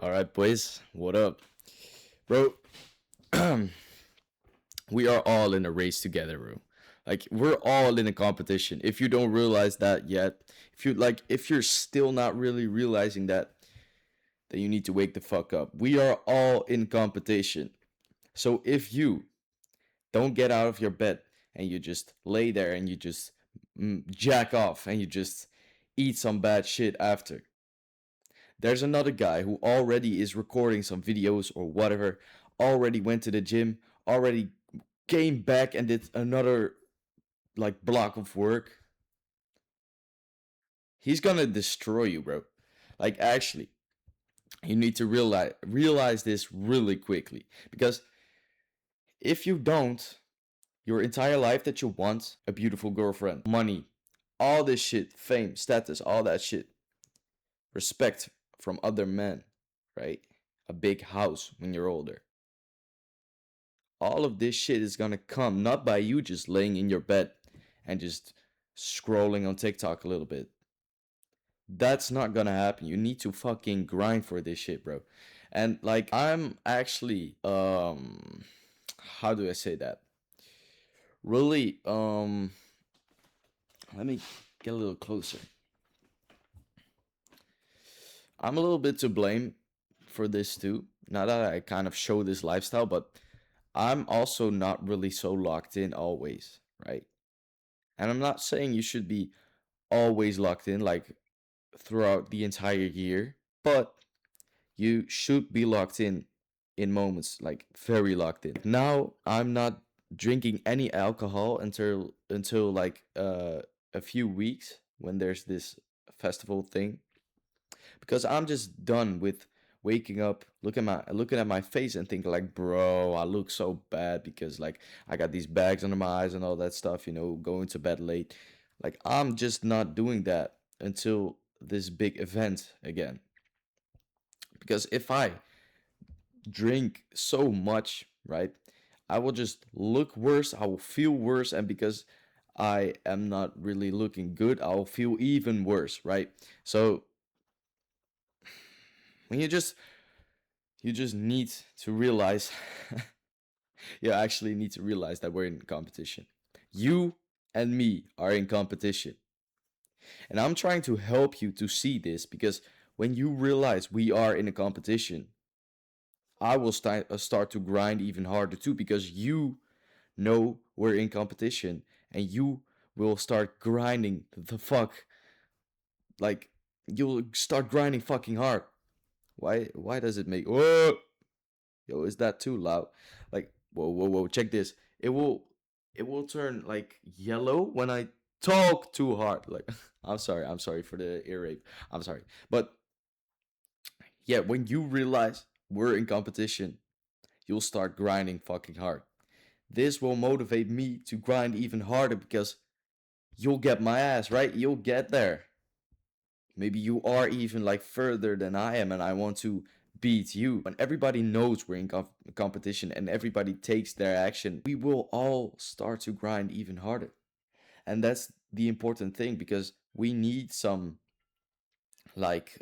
All right, boys. What up? Bro, we are all in a race together, bro. Like we're all in a competition. If you don't realize that yet, if you're still not really realizing that, then you need to wake the fuck up. We are all in competition. So if you don't get out of your bed and you just lay there and you just jack off and you just eat some bad shit after, there's another guy who already is recording some videos or whatever, already went to the gym, already came back and did another like block of work. He's gonna destroy you, bro. Like actually, you need to realize this really quickly because if you don't, your entire life that you want, a beautiful girlfriend, money, all this shit, fame, status, all that shit, respect from other men, right? A big house when you're older. All of this shit is gonna come not by you just laying in your bed and just scrolling on TikTok a little bit. That's not gonna happen. You need to fucking grind for this shit, bro. And like I'm actually how do I say that? Really let me get a little closer. I'm a little bit to blame for this too. Now that I kind of show this lifestyle, but I'm also not really so locked in always, right? And I'm not saying you should be always locked in like throughout the entire year, but you should be locked in moments like very locked in. Now I'm not drinking any alcohol until like a few weeks when there's this festival thing because I'm just done with waking up, looking at my face and thinking like, bro, I look so bad because like I got these bags under my eyes and all that stuff, going to bed late. Like I'm just not doing that until this big event again. Because if I drink so much, right, I will just look worse, I will feel worse, and because I am not really looking good, I'll feel even worse, right? So when you just need to realize you actually need to realize that we're in competition. You and me are in competition. And I'm trying to help you to see this because when you realize we are in a competition, I will start to grind even harder too because you know we're in competition and you will start grinding the fuck like you'll start grinding fucking hard. Why does it make whoa yo is that too loud? Like whoa check this. It will turn like yellow when I talk too hard. Like I'm sorry for the ear rape. I'm sorry. But yeah, when you realize we're in competition, you'll start grinding fucking hard. This will motivate me to grind even harder because you'll get my ass, right? You'll get there. Maybe you are even like further than I am, and I want to beat you. When everybody knows we're in competition and everybody takes their action, we will all start to grind even harder. And that's the important thing because we need some like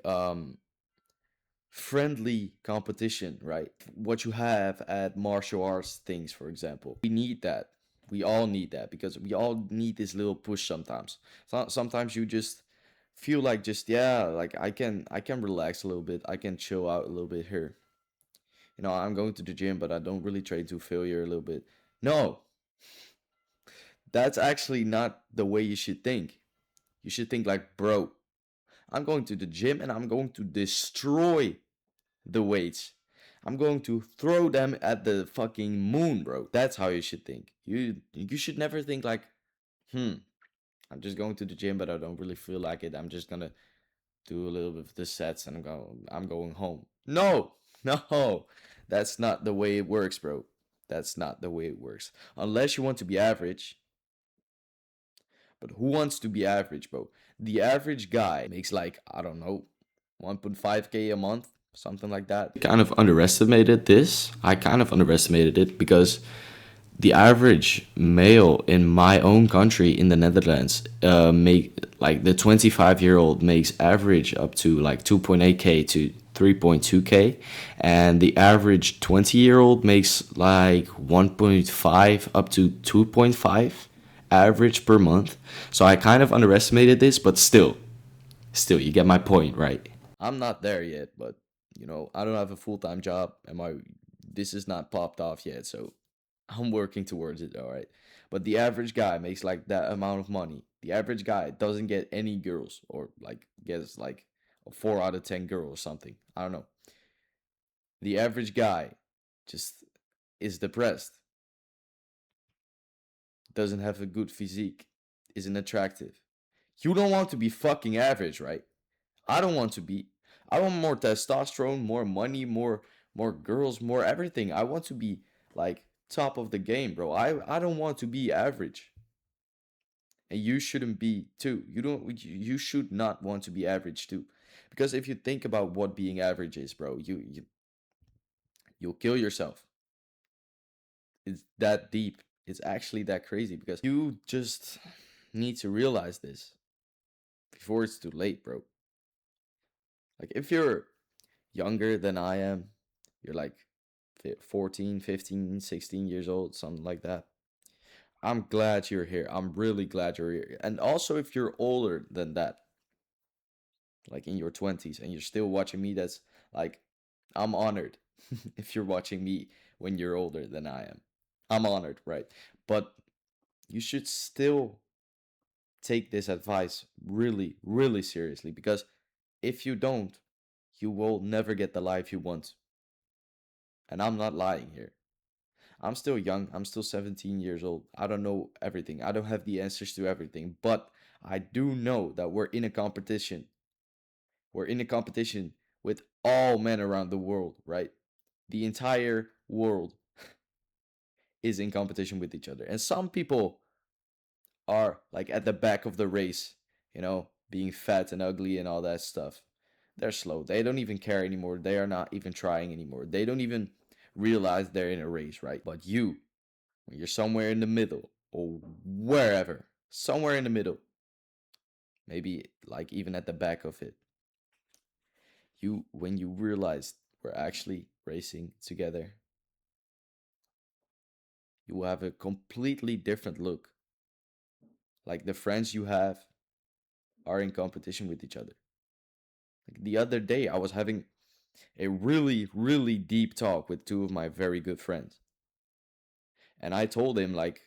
friendly competition, right? What you have at martial arts things, for example. We need that. We all need that because we all need this little push sometimes. Sometimes you just feel like just yeah, like I can relax a little bit. I can chill out a little bit here. I'm going to the gym, but I don't really train to failure a little bit. No, that's actually not the way you should think. You should think like, bro, I'm going to the gym and I'm going to destroy the weights. I'm going to throw them at the fucking moon, bro. That's how you should think. You should never think like, I'm just going to the gym, but I don't really feel like it. I'm just gonna do a little bit of the sets and I'm going home. No, no, that's not the way it works, bro. That's not the way it works. Unless you want to be average. But who wants to be average, bro? The average guy makes like, I don't know, 1.5K a month, something like that. Kind of underestimated this. I kind of underestimated it because the average male in my own country in the Netherlands make like the 25-year-old makes average up to like 2.8K to 3.2K, and the average 20-year-old makes like 1.5 up to 2.5 average per month. So I kind of underestimated this, but still, you get my point, right? I'm not there yet, but I don't have a full-time job and my this is not popped off yet, so I'm working towards it, all right? But the average guy makes like that amount of money. The average guy doesn't get any girls or like gets like a 4 out of 10 girl or something. I don't know. The average guy just is depressed, doesn't have a good physique, isn't attractive. You don't want to be fucking average, right? I don't want to be. I want more testosterone, more money, more girls, more everything. I want to be like top of the game, bro. I don't want to be average. And you shouldn't be too. You should not want to be average too. Because if you think about what being average is, bro, you'll kill yourself. It's that deep. It's actually that crazy because you just need to realize this before it's too late, bro. Like if you're younger than I am, you're like 14, 15, 16 years old, something like that. I'm glad you're here. I'm really glad you're here. And also, if you're older than that, like in your 20s, and you're still watching me, that's like, I'm honored if you're watching me when you're older than I am. I'm honored, right? But you should still take this advice really, really seriously because if you don't, you will never get the life you want. And I'm not lying here. I'm still young. I'm still 17 years old. I don't know everything. I don't have the answers to everything, but I do know that we're in a competition. We're in a competition with all men around the world, right? The entire world is in competition with each other. And some people are like at the back of the race, being fat and ugly and all that stuff. They're slow. They don't even care anymore. They are not even trying anymore. They don't even realize they're in a race, right? But when you're somewhere in the middle or wherever, somewhere in the middle, maybe like even at the back of it, when you realize we're actually racing together, you will have a completely different look. Like the friends you have are in competition with each other. Like the other day, I was having a really, really deep talk with two of my very good friends. And I told him like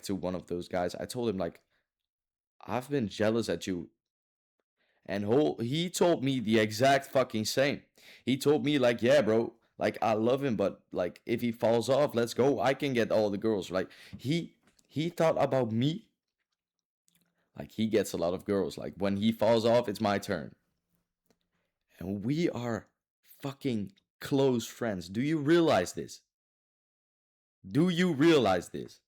to one of those guys, I told him like, I've been jealous at you. And he told me the exact fucking same. He told me like, yeah, bro, like I love him, but like if he falls off, let's go. I can get all the girls. Like he thought about me like he gets a lot of girls. Like when he falls off, it's my turn. And we are fucking close friends. Do you realize this? Do you realize this?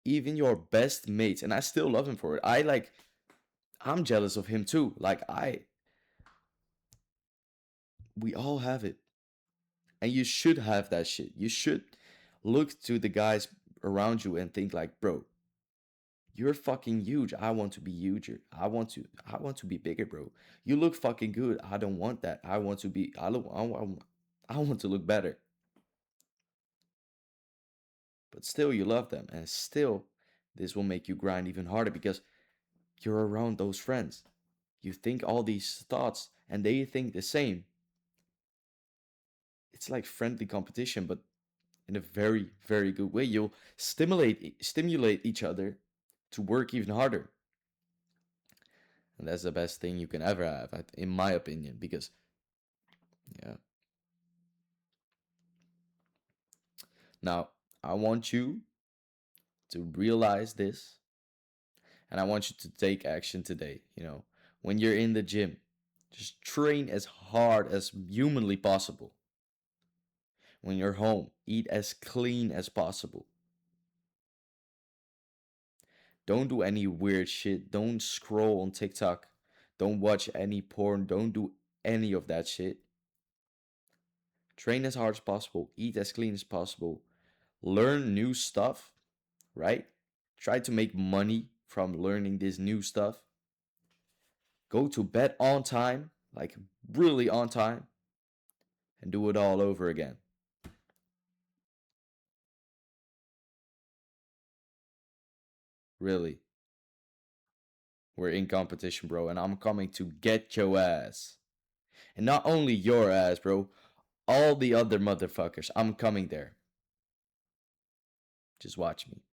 Even your best mates, and I still love him for it. I'm jealous of him too. Like we all have it. And you should have that shit. You should look to the guys around you and think like, bro, you're fucking huge. I want to be huger. I want to be bigger, bro. You look fucking good. I don't want that. I want to be I want to look better. But still you love them and still this will make you grind even harder because you're around those friends. You think all these thoughts and they think the same. It's like friendly competition, but in a very, very good way. You'll stimulate each other to work even harder. And that's the best thing you can ever have, in my opinion, because yeah. Now, I want you to realize this and I want you to take action today, When you're in the gym, just train as hard as humanly possible. When you're home, eat as clean as possible. Don't do any weird shit. Don't scroll on TikTok. Don't watch any porn. Don't do any of that shit. Train as hard as possible. Eat as clean as possible. Learn new stuff, right? Try to make money from learning this new stuff. Go to bed on time. like really on time, and do it all over again. Really. We're in competition, bro, and I'm coming to get your ass. And not only your ass, bro, all the other motherfuckers. I'm coming there. Just watch me.